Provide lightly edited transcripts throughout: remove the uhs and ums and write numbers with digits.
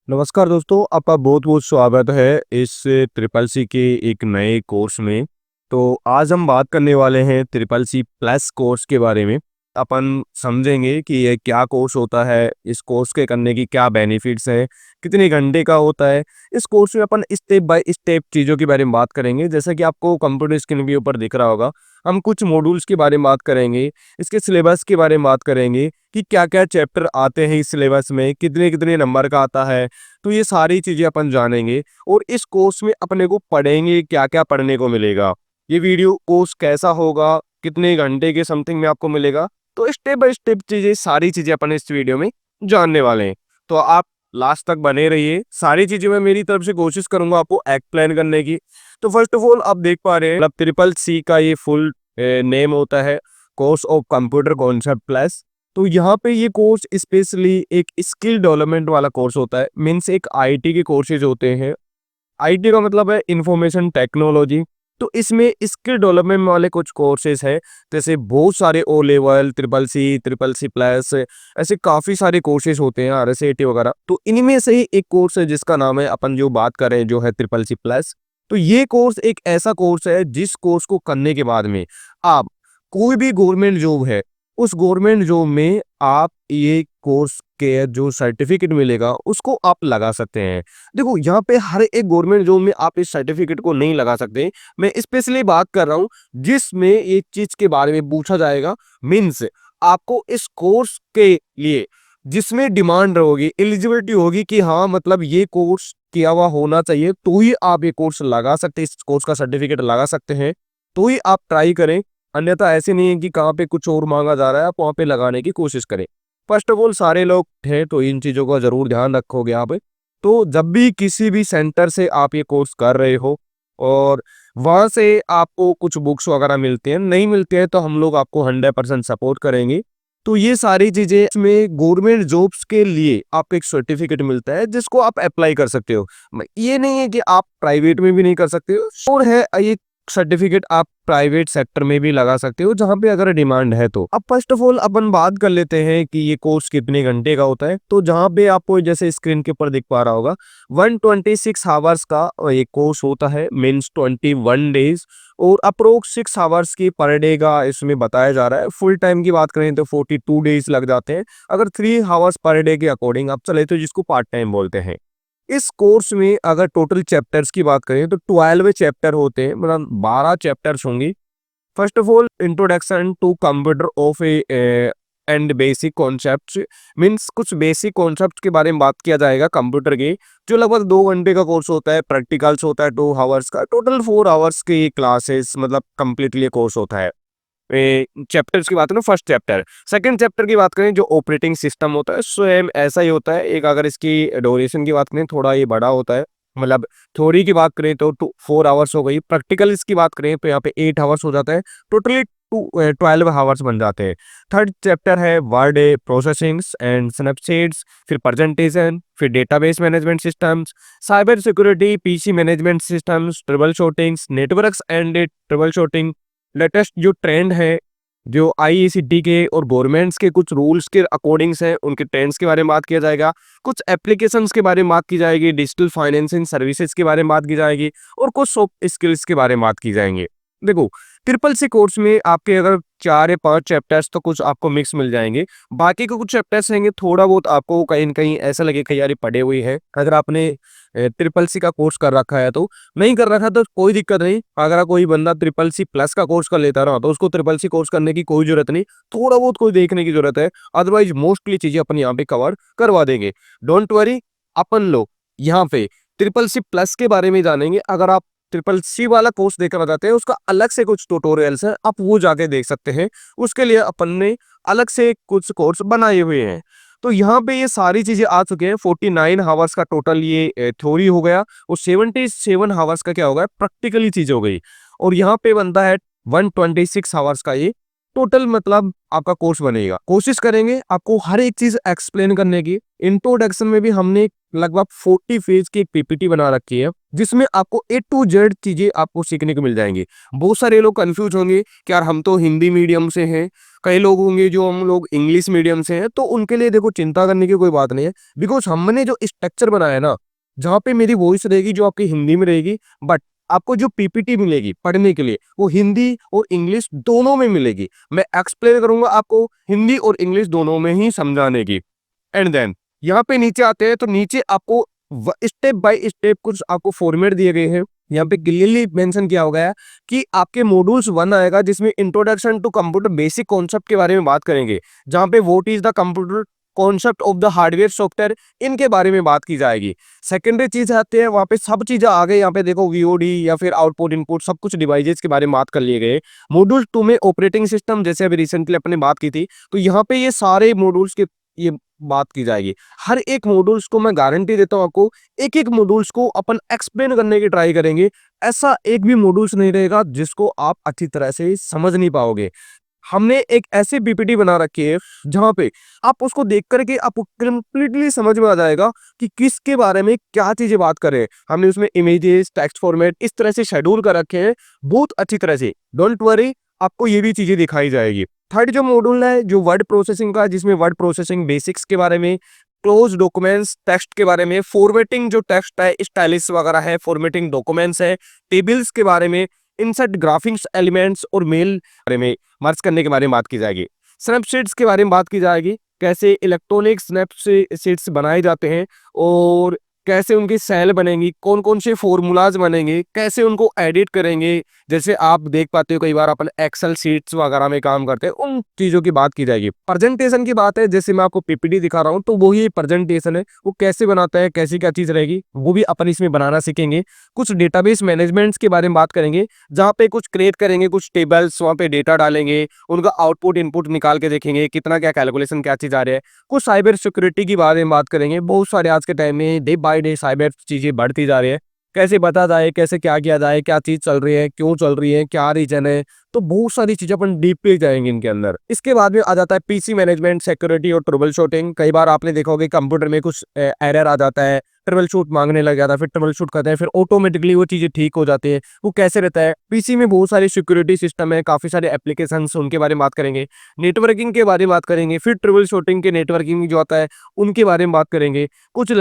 नमस्कार दोस्तों, आपका बहुत-बहुत स्वागत है इस ट्रिपल सी के एक नए कोर्स में। तो आज हम बात करने वाले हैं ट्रिपल सी प्लस कोर्स के बारे में। अपन समझेंगे कि ये क्या कोर्स होता है, इस कोर्स के करने की क्या बेनिफिट्स हैं, कितने घंटे का होता है। इस कोर्स में अपन स्टेप बाय स्टेप चीज़ों के बारे में बात करेंगे। जैसा कि आपको कंप्यूटर स्क्रीन के ऊपर दिख रहा होगा, हम कुछ मॉड्यूल्स के बारे में बात करेंगे, इसके सिलेबस के बारे में बात करेंगे कि क्या-क्या चैप्टर आते हैं इस सिलेबस में, कितने-कितने नंबर का आता है। तो ये सारी चीज़ें अपन जानेंगे और इस कोर्स में अपने को पढ़ेंगे, क्या-क्या पढ़ने को मिलेगा। ये वीडियो कोर्स कैसा होगा, कितने घंटे के समथिंग में आपको मिलेगा, तो स्टेप बाय स्टेप चीज़ें सारी चीज़ें अपन इस वीडियो में जानने वाले हैं। तो आप लास्ट तक बने रहिए, सारी चीज़ें मैं मेरी तरफ से कोशिश करूँगा आपको एक्सप्लेन करने की। तो फर्स्ट ऑफ ऑल आप देख पा रहे हैं मतलब ट्रिपल सी का ये फुल नेम होता है course of computer concept plus. तो यहाँ पे ये कोर्स स्पेशली एक स्किल डेवलपमेंट वाला कोर्स होता है, मीन्स एक आईटी के कोर्सेज होते हैं। आईटी का मतलब है इंफॉर्मेशन टेक्नोलॉजी। तो इसमें स्किल डेवलपमेंट वाले कुछ कोर्सेज है, जैसे बहुत सारे O level, triple C plus, ऐसे काफ़ी सारे कोर्सेज होते हैं, आरएसएटी वगैरह। तो इनमें से ही एक कोर्स है जिसका नाम है, अपन जो बात कर रहे हैं, जो है ट्रिपल सी प्लस। तो ये कोर्स एक ऐसा कोर्स है जिस कोर्स को करने के बाद में आप कोई भी गवर्नमेंट जॉब है, उस गवर्नमेंट जॉब में आप ये कोर्स के जो सर्टिफिकेट मिलेगा उसको आप लगा सकते हैं। देखो यहाँ पे हर एक गवर्नमेंट जॉब में आप इस सर्टिफिकेट को नहीं लगा सकते। मैं स्पेशली बात कर रहा हूँ जिसमें एक चीज के बारे में पूछा जाएगा, मीन्स आपको इस कोर्स के लिए जिसमें डिमांड होगी, एलिजिबिलिटी होगी कि हाँ मतलब ये कोर्स किया हुआ होना चाहिए, तो ही आप ये कोर्स लगा सकते हैं, इस कोर्स का सर्टिफिकेट लगा सकते हैं, तो ही आप ट्राई करें। अन्यथा ऐसे नहीं है कि कहाँ पे कुछ और मांगा जा रहा है, आप वहाँ पे लगाने की कोशिश करें। फर्स्ट ऑफ ऑल सारे लोग हैं तो इन चीज़ों का ज़रूर ध्यान रखोगे आप। तो जब भी किसी भी सेंटर से आप ये कोर्स कर रहे हो और वहाँ से आपको कुछ बुक्स वगैरह मिलते हैं, नहीं मिलते हैं तो हम लोग आपको 100% सपोर्ट करेंगे। तो ये सारी चीज़ें इसमें गवर्नमेंट जॉब्स के लिए आपको एक सर्टिफिकेट मिलता है जिसको आप अप्लाई कर सकते हो। ये नहीं है कि आप प्राइवेट में भी नहीं कर सकते हो, और है ये सर्टिफिकेट आप प्राइवेट सेक्टर में भी लगा सकते हो जहां पे अगर डिमांड है तो। अब फर्स्ट ऑफ ऑल अपन बात कर लेते हैं कि ये कोर्स कितने घंटे का होता है। तो जहां पे आपको जैसे स्क्रीन के ऊपर दिख पा रहा होगा, 126 आवर्स का ये कोर्स होता है, मीन्स 21 डेज, और अप्रोक्स 6 आवर्स की पर डे का इसमें बताया जा रहा है। फुल टाइम की बात करें तो 42 डेज लग जाते हैं, अगर 3 आवर्स पर डे के अकॉर्डिंग आप चले तो, जिसको पार्ट टाइम बोलते हैं। इस कोर्स में अगर टोटल चैप्टर्स की बात करें तो 12 चैप्टर होते हैं, मतलब 12 चैप्टर्स होंगे। First of all introduction to computer of A and basic concepts, means कुछ बेसिक कॉन्सेप्ट्स के बारे में बात किया जाएगा कंप्यूटर के, जो लगभग 2 घंटे का कोर्स होता है। प्रैक्टिकल्स होता है 2 आवर्स का, टोटल 4 आवर्स की क्लासेस मतलब कंप्लीटली कोर्स होता है। चैप्टर्स की बात करें, फर्स्ट चैप्टर, सेकंड चैप्टर की बात करें जो ऑपरेटिंग सिस्टम होता है, सेम ऐसा ही होता है। एक अगर इसकी ड्यूरेशन की बात करें थोड़ा ये बड़ा होता है, मतलब थ्योरी की बात करें तो 4 आवर्स हो गई, प्रैक्टिकल इसकी बात करें तो यहाँ पे 8 आवर्स हो जाता है, टोटली 12 आवर्स बन जाते हैं। थर्ड चैप्टर है वर्ड प्रोसेसिंग्स एंड स्नैपशॉट्स, फिर प्रेजेंटेशन, फिर database management systems, cyber security, PC management systems, trouble shootings, networks and trouble shooting, latest जो ट्रेंड है, जो आईसीटी के और गवर्नमेंट्स के कुछ रूल्स के अकॉर्डिंग्स हैं, उनके ट्रेंड्स के बारे में बात किया जाएगा। कुछ एप्लीकेशंस के बारे में बात की जाएगी, डिजिटल फाइनेंसिंग सर्विसेज के बारे में बात की जाएगी, और कुछ सॉफ्ट स्किल्स के बारे में बात की जाएंगे। देखो ट्रिपल सी कोर्स में आपके अगर 4 या 5 चैप्टर्स तो कुछ आपको मिक्स मिल जाएंगे, बाकी के कुछ चैप्टर्स रहेंगे थोड़ा बहुत आपको कहीं न कहीं ऐसा लगे कि यार ये पढ़े हुए हैं। अगर आपने ट्रिपल सी का कोर्स कर रखा है तो, नहीं कर रखा तो कोई दिक्कत नहीं। अगर कोई बंदा ट्रिपल सी प्लस का कोर्स कर लेता रहा तो उसको ट्रिपल सी कोर्स करने की कोई जरूरत नहीं, थोड़ा बहुत कोई देखने की जरूरत है, अदरवाइज मोस्टली चीजें अपन यहाँ पे कवर करवा देंगे। डोंट वरी, अपन लोग यहाँ पे ट्रिपल सी प्लस के बारे में जानेंगे। अगर आप ट्रिपल सी वाला कोर्स देखना चाहते हैं, उसका अलग से कुछ ट्यूटोरियल्स है, आप वो जाके देख सकते हैं। उसके लिए अपन ने अलग से कुछ कोर्स बनाए हुए हैं। तो यहाँ पे ये सारी चीजें आ चुके हैं। 49 आवर्स का टोटल ये थ्योरी हो गया, और 77 आवर्स का क्या हो गया, प्रैक्टिकली चीज हो गई। और यहाँ पे बनता है 126 आवर्स का ये टोटल मतलब आपका कोर्स बनेगा। कोशिश करेंगे आपको हर एक चीज एक्सप्लेन करने की। इंट्रोडक्शन में भी हमने लगभग 40 पेज की एक पीपीटी बना रखी है, जिसमें आपको ए टू जेड चीजें आपको सीखने को मिल जाएंगी। बहुत सारे लोग कंफ्यूज होंगे कि यार हम तो हिंदी मीडियम से हैं, कई लोग होंगे जो हम लोग इंग्लिश मीडियम से हैं, तो उनके लिए देखो चिंता करने की कोई बात नहीं है। बिकॉज हमने जो स्ट्रक्चर बनाया है ना, जहाँ पे मेरी वॉइस रहेगी जो आपकी हिंदी में रहेगी, बट आपको जो पीपीटी मिलेगी पढ़ने के लिए वो हिंदी और इंग्लिश दोनों में मिलेगी। मैं एक्सप्लेन करूंगा आपको हिंदी और इंग्लिश दोनों में ही समझाने की। एंड देन यहाँ पे नीचे आते हैं तो नीचे आपको स्टेप बाय स्टेप कुछ आपको फॉर्मेट दिए गए हैं। यहाँ पे क्लियरली मेंशन किया हो गया है कि आपके मॉड्यूल्स 1 आएगा जिसमें introduction to computer basic concept के बारे में बात करेंगे, जहाँ पे what is the computer, concept of the hardware software, इनके बारे में बात की जाएगी। सेकेंडरी चीज आते हैं, वहाँ पे सब चीजें आ गई। यहाँ पे देखो वीओडी या फिर आउटपुट इनपुट सब कुछ डिवाइसेस के बारे में बात कर लिए गए। मॉड्यूल 2 में ऑपरेटिंग सिस्टम, जैसे अभी रिसेंटली अपने बात की थी, तो यहाँ पे ये सारे मॉड्यूल्स के ये बात की जाएगी। हर एक मॉड्यूल्स को मैं गारंटी देता हूँ आपको, एक एक मॉड्यूल्स को अपन एक्सप्लेन करने की ट्राई करेंगे। ऐसा एक भी मॉड्यूल्स नहीं रहेगा जिसको आप अच्छी तरह से समझ नहीं पाओगे। हमने एक ऐसी पीपीटी बना रखी है जहां पे आप उसको देख करके आपको कंप्लीटली समझ में आ जाएगा कि किसके बारे में क्या चीजें बात करें। हमने उसमें इमेजेस, टेक्स्ट फॉर्मेट इस तरह से शेड्यूल कर रखे हैं बहुत अच्छी तरह से। डोंट वरी, आपको ये भी चीजें दिखाई जाएगी। थर्ड जो मॉड्यूल है जो वर्ड प्रोसेसिंग का, जिसमें वर्ड प्रोसेसिंग बेसिक्स के बारे में, क्लोज डॉक्यूमेंट्स टेक्स्ट के बारे में, फॉर्मेटिंग जो टेक्स्ट है स्टाइलिश वगैरह है, फॉर्मेटिंग डॉक्यूमेंट्स है, टेबल्स के बारे में, इंसर्ट ग्राफिक्स एलिमेंट्स और मेल बारे में मर्ज करने के बारे में बात की जाएगी। स्नैपशीट्स के बारे में बात की जाएगी, कैसे इलेक्ट्रॉनिक स्नैपशीट्स बनाए जाते हैं और कैसे उनकी सेल बनेंगी, कौन कौन से फॉर्मूलाज बनेंगे, कैसे उनको एडिट करेंगे। जैसे आप देख पाते हो कई बार अपन एक्सेल शीट्स वगैरह में काम करते हैं, उन चीजों की बात की जाएगी। प्रेजेंटेशन की बात है, जैसे मैं आपको पीपीटी दिखा रहा हूँ तो वही प्रेजेंटेशन है, वो कैसे बनाता है, कैसी क्या चीज रहेगी वो भी अपन इसमें बनाना सीखेंगे। कुछ डेटाबेस मैनेजमेंट के बारे में बात करेंगे, जहाँ पे कुछ क्रिएट करेंगे, कुछ टेबल्स वहाँ पे डेटा डालेंगे, उनका आउटपुट इनपुट निकाल के देखेंगे कितना क्या कैलकुलेशन क्या चीज आ रहा है। कुछ साइबर सिक्योरिटी के बारे में बात करेंगे। बहुत सारे आज के टाइम में डे बाय डे साइबर चीजें बढ़ती जा रही है, कैसे बता जाए, कैसे क्या किया जाए, क्या चीज चल रही है, क्यों चल रही है, क्या रीजन है। तो बहुत सारी चीजें अपन डीपली जाएंगे इनके अंदर। इसके बाद में आ जाता है पीसी मैनेजमेंट, सिक्योरिटी और ट्रबल शूटिंग। कई बार आपने देखा होगा कंप्यूटर में कुछ एरर आ जाता है, ट्रबल शूट मांगने लग जाता है, फिर ट्रबल शूट करते हैं, फिर ऑटोमेटिकली वो चीजें ठीक हो जाती है। वो कैसे रहता है, पीसी में बहुत सारी सिक्योरिटी सिस्टम है, काफी सारे एप्लीकेशन, उनके बारे में बात करेंगे। नेटवर्किंग के बारे में बात करेंगे, फिर ट्रबल शूटिंग के नेटवर्किंग जो आता है उनके बारे में बात करेंगे। कुछ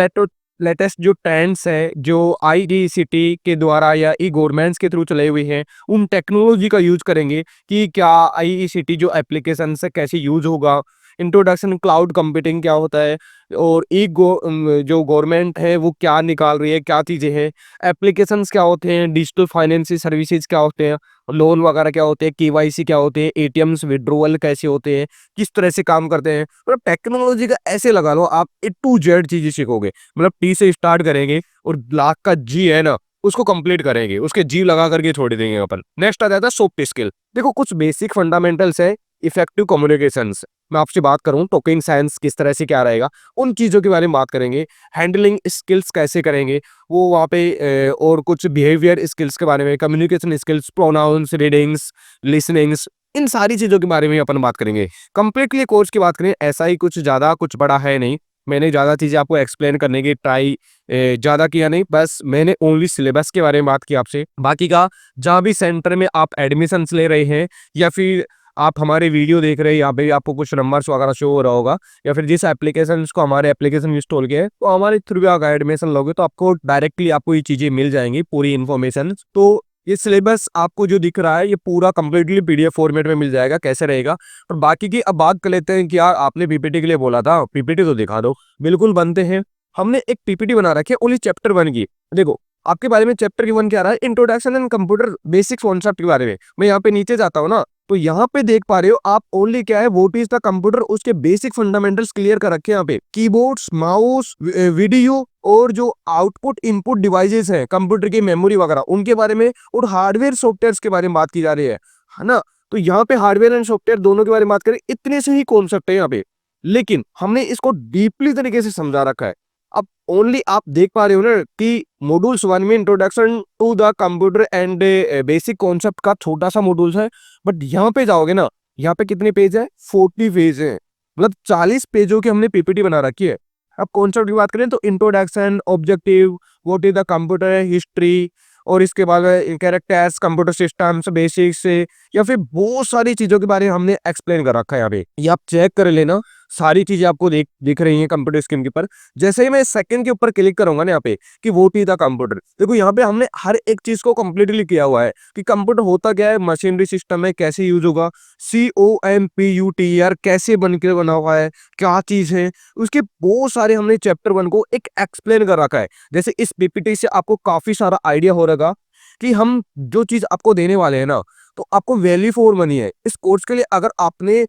लेटेस्ट जो ट्रेंड्स है जो आईडीसीटी के द्वारा या ई गवर्नमेंट्स के थ्रू चले हुए हैं, उन टेक्नोलॉजी का यूज करेंगे कि क्या आईईसीटी जो एप्लीकेशन से कैसे यूज होगा। इंट्रोडक्शन क्लाउड कंप्यूटिंग क्या होता है और जो गवर्नमेंट है वो क्या निकाल रही है, क्या चीज़ें हैं, एप्लीकेशंस क्या होते हैं, डिजिटल फाइनेंशियल सर्विसेज क्या होते हैं, लोन वगैरह क्या होते हैं, केवाईसी क्या होते हैं, एटीएम्स विड्रॉवल कैसे होते हैं, किस तरह से काम करते हैं। मतलब टेक्नोलॉजी का ऐसे लगा लो आप ए टू जेड चीजें सीखोगे। मतलब टी से स्टार्ट करेंगे और लाख का जी है ना उसको कंप्लीट करेंगे, उसके जी लगा करके छोड़ देंगे अपन। नेक्स्ट आ जाता है सॉफ्ट स्किल। देखो कुछ बेसिक फंडामेंटल्स है, इफेक्टिव कम्युनिकेशंस। मैं आपसे बात करूं टॉकिंग साइंस किस तरह से क्या रहेगा, उन चीज़ों के बारे में बात करेंगे। हैंडलिंग स्किल्स कैसे करेंगे वो वहाँ पे और कुछ बिहेवियर स्किल्स के बारे में, communication skills, pronounce, readings, listenings, इन सारी चीज़ों के बारे में अपन बात करेंगे। कंप्लीटली कोर्स की बात करें, ऐसा ही कुछ ज़्यादा कुछ बड़ा है नहीं। मैंने ज़्यादा चीज़ें आपको एक्सप्लेन करने की ट्राई ज़्यादा किया नहीं, बस मैंने ओनली सिलेबस के बारे में बात की आपसे। बाकी का जहाँ भी सेंटर में आप एडमिशन्स ले रहे हैं या फिर आप हमारे वीडियो देख रहे हैं, यहाँ पे आपको कुछ नंबर्स वगैरह शो हो रहा होगा, या फिर जिस एप्लीकेशन को हमारे एप्लीकेशन इंस्टॉल किया है तो हमारे थ्रू अगर एडमिशन लोगे तो आपको डायरेक्टली आपको ये चीज़ें मिल जाएंगी, पूरी इन्फॉर्मेशन। तो ये सिलेबस आपको जो दिख रहा है ये पूरा कंप्लीटली पीडीएफ फॉर्मेट में मिल जाएगा, कैसे रहेगा। और बाकी की अब बात कर लेते हैं कि यार आपने पीपीटी के लिए बोला था, पीपीटी तो दिखा दो। बिल्कुल बनते हैं। हमने एक पीपीटी बना रखी है ओनली चैप्टर 1 की। देखो आपके बारे में चैप्टर 1 क्या रहा है, introduction and computer basic concept के बारे में। मैं यहाँ पे नीचे जाता हूँ ना तो यहाँ पे देख पा रहे हो आप ओनली क्या है, व्हाट इज द कंप्यूटर, उसके बेसिक फंडामेंटल्स क्लियर कर रखे हैं यहाँ पे। कीबोर्ड्स, माउस, वीडियो और जो आउटपुट इनपुट डिवाइसेस हैं कंप्यूटर की, मेमोरी वगैरह उनके बारे में, और हार्डवेयर सॉफ्टवेयर के बारे में बात की जा रही है ना। तो यहाँ पे हार्डवेयर एंड सॉफ्टवेयर दोनों के बारे में बात करें, इतने से ही कॉन्सेप्ट है यहाँ पे, लेकिन हमने इसको डीपली तरीके से समझा रखा है। अब ओनली आप देख पा रहे हो ना कि मॉड्यूल्स 1 में introduction to the computer and basic concept का छोटा सा मॉड्यूल्स है, बट यहाँ पे जाओगे ना यहाँ पे कितने पेज है? 40 पेज है, मतलब 40 पेजों की हमने पीपीटी बना रखी है। अब कॉन्सेप्ट की बात करें तो introduction, objective, what is the computer, history, और इसके बाद कैरेक्टर्स, कंप्यूटर सिस्टम्स, बेसिक्स, या फिर बहुत सारी चीजों के बारे में हमने एक्सप्लेन कर रखा है यहाँ पे। ये आप चेक कर लेना, सारी चीजें आपको दिख रही हैं कंप्यूटर स्क्रीन के ऊपर। जैसे ही मैं सेकंड के ऊपर क्लिक करूंगा ना यहाँ पे कि व्हाट इज द कंप्यूटर, देखो यहाँ पे हमने हर एक चीज को कंप्लीटली किया हुआ है कि कंप्यूटर होता क्या है, मशीनरी सिस्टम है, कैसे यूज होगा, COMPUTER कैसे बनकर बना हुआ है, क्या चीज है, उसके बहुत सारे हमने चैप्टर 1 को एक एक्सप्लेन कर रखा है। जैसे इस पीपीटी से आपको काफी सारा आइडिया हो रहेगा कि हम जो चीज आपको देने वाले हैं ना, तो आपको वैल्यू फॉर मनी है। इस कोर्स के लिए अगर आपने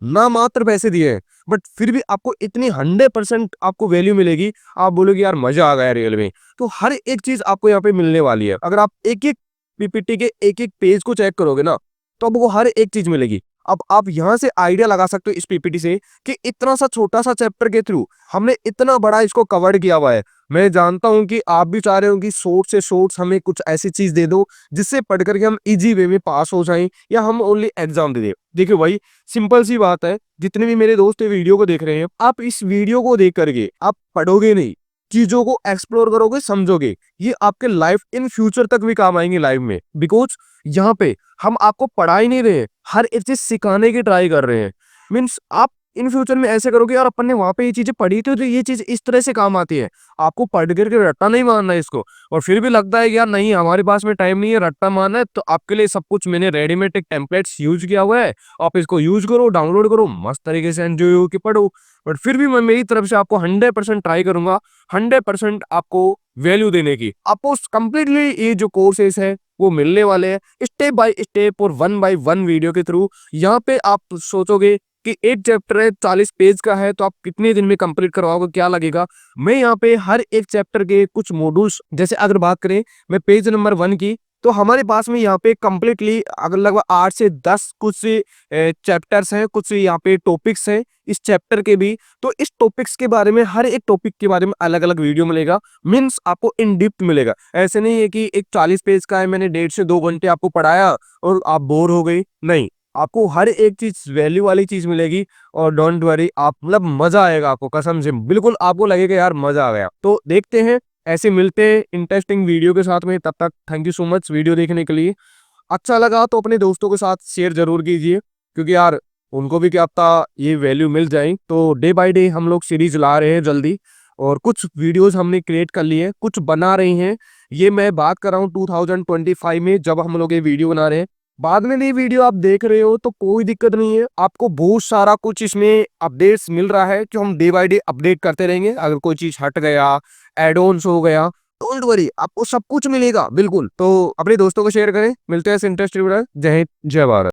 ना मात्र पैसे दिए हैं, बट फिर भी आपको इतनी 100% आपको वैल्यू मिलेगी, आप बोलोगे यार मजा आ गया रियल में। तो हर एक चीज आपको यहाँ पे मिलने वाली है। अगर आप एक एक पीपीटी के एक एक पेज को चेक करोगे ना, तो आपको हर एक चीज मिलेगी। अब आप यहाँ से आइडिया लगा सकते हो इस पीपीटी से कि इतना सा छोटा सा चैप्टर के थ्रू हमने इतना बड़ा इसको कवर किया हुआ है। मैं जानता हूं कि आप भी चाह रहे हो कि शॉर्ट से शॉर्ट्स हमें कुछ ऐसी चीज दे दो जिससे पढ़ करके हम इजी वे में पास हो जाएं, या हम ओनली एग्जाम दे दें। देखिए भाई, सिंपल सी बात है, जितने भी मेरे दोस्त ये वीडियो को देख रहे हैं, आप इस वीडियो को देख करके आप पढ़ोगे नहीं, चीजों को एक्सप्लोर करोगे, समझोगे, ये आपके लाइफ इन फ्यूचर तक भी काम आएंगे लाइफ में। बिकॉज यहाँ पे हम आपको पढ़ा ही नहीं रहे, हर एक चीज सिखाने की ट्राई कर रहे हैं। मीन्स आप इन फ्यूचर में ऐसे करोगे, और अपन ने वहां पे ये चीजें पढ़ी थी तो ये चीज इस तरह से काम आती है। आपको पढ़ करके रट्टा नहीं मारना है इसको, और फिर भी लगता है कि यार नहीं हमारे पास में टाइम नहीं है रट्टा मारना है, तो आपके लिए सब कुछ मैंने रेडीमेड एक टेम्पलेट्स यूज किया हुआ है। आप इसको यूज करो, डाउनलोड करो, मस्त तरीके से एंजॉय हो के पढ़ो। बट फिर भी मैं मेरी तरफ से आपको 100% ट्राई करूंगा, 100% आपको वैल्यू देने की। आपको कंप्लीटली ये जो कोर्सेस है वो मिलने वाले हैं स्टेप बाय स्टेप और 1 बाय 1 वीडियो के थ्रू। यहाँ पे आप सोचोगे कि एक चैप्टर है 40 पेज का है, तो आप कितने दिन में कंप्लीट करवाओगे, क्या लगेगा। मैं यहाँ पे हर एक चैप्टर के कुछ मॉड्यूल्स, जैसे अगर बात करें मैं पेज नंबर 1 की, तो हमारे पास में यहाँ पे कंप्लीटली अगर लगभग 8 से 10 कुछ चैप्टर्स हैं, कुछ यहाँ पे टॉपिक्स हैं इस चैप्टर के भी। तो इस टॉपिक्स के बारे में, हर एक टॉपिक के बारे में अलग अलग वीडियो मिलेगा। मीन्स आपको इन डिप्थ मिलेगा। ऐसे नहीं है कि एक 40 पेज का है, मैंने 1.5 से 2 घंटे आपको पढ़ाया और आप बोर हो गई, नहीं, आपको हर एक चीज वैल्यू वाली चीज मिलेगी। और डोंट वरी, आप मतलब मजा आएगा आपको, कसम से बिल्कुल आपको लगेगा यार मजा आ गया। तो देखते हैं, ऐसे मिलते हैं इंटरेस्टिंग वीडियो के साथ में। तब तक thank you so much video देखने के लिए। अच्छा लगा तो अपने दोस्तों के साथ शेयर जरूर कीजिए, क्योंकि यार उनको भी क्या पता ये वैल्यू मिल जाए। तो डे बाय डे हम लोग सीरीज ला रहे हैं जल्दी, और कुछ वीडियोस हमने क्रिएट कर लिए हैं, कुछ बना रहे हैं। ये मैं बात कर रहा हूँ 2025 में, जब हम लोग ये वीडियो बना रहे हैं। बाद में नई वीडियो आप देख रहे हो तो कोई दिक्कत नहीं है, आपको बहुत सारा कुछ इसमें अपडेट्स मिल रहा है, जो हम डे बाय डे अपडेट करते रहेंगे। अगर कोई चीज हट गया, एड ऑन्स हो गया, डोंट वरी, आपको सब कुछ मिलेगा बिल्कुल। तो अपने दोस्तों को शेयर करें। मिलते हैं इंटरेस्टेड। जय हिंद, जय भारत।